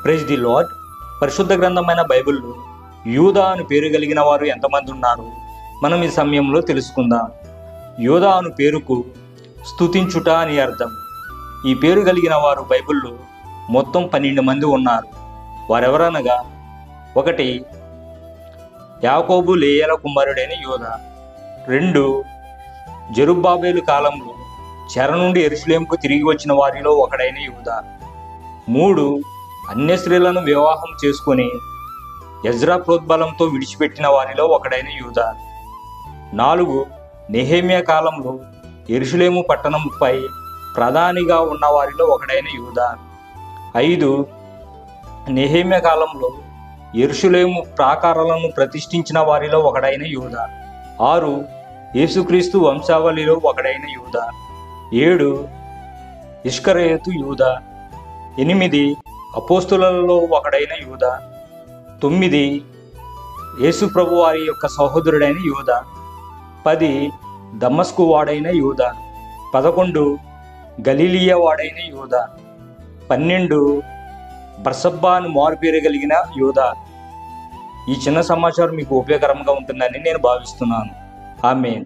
Praise the lord. పరిశుద్ధ గ్రంథమైన బైబిల్లో యూదా అను పేరు కలిగిన వారు ఎంతమంది ఉన్నారు మనం ఈ సమయంలో తెలుసుకుందాం. యూదా అను పేరుకు స్తుతించుట అని అర్థం. ఈ పేరు కలిగిన వారు బైబిల్లో మొత్తం 12 మంది ఉన్నారు. వారెవరనగా, 1 యాకోబు లేయల కుమారుడైన యూదా, 2 జెరుబ్బాబేలు కాలంలో చెర నుండి యెరూషలేముకు తిరిగి వచ్చిన వారిలో ఒకడైన యూదా, 3 అన్య స్త్రీలను వివాహం చేసుకుని ఎజ్రా ప్రోద్బలంతో విడిచిపెట్టిన వారిలో ఒకడైన యూదా, 4 నెహెమ్యా కాలంలో యెరూషలేము పట్టణంపై ప్రధానిగా ఉన్న వారిలో ఒకడైన యూదా, 5 నెహెమ్యా కాలంలో యెరూషలేము ప్రాకారాలను ప్రతిష్ఠించిన వారిలో ఒకడైన యూదా, 6 యేసుక్రీస్తు వంశావళిలో ఒకడైన యూదా, 7 ఇష్కరియోతు యూదా, 8 అపోస్తులలో ఒకడైన యూదా, 9 యేసు ప్రభు వారి యొక్క సహోదరుడైన యూదా, 10 దమస్కు వాడైన యూదా, 11 గలిలియా వాడైన యూదా, 12 బర్సబ్బా అని మారుపేరు కలిగిన యూదా. ఈ చిన్న సమాచారం మీకు ఉపయోగకరంగా ఉంటుందని నేను భావిస్తున్నాను. ఆమేన్.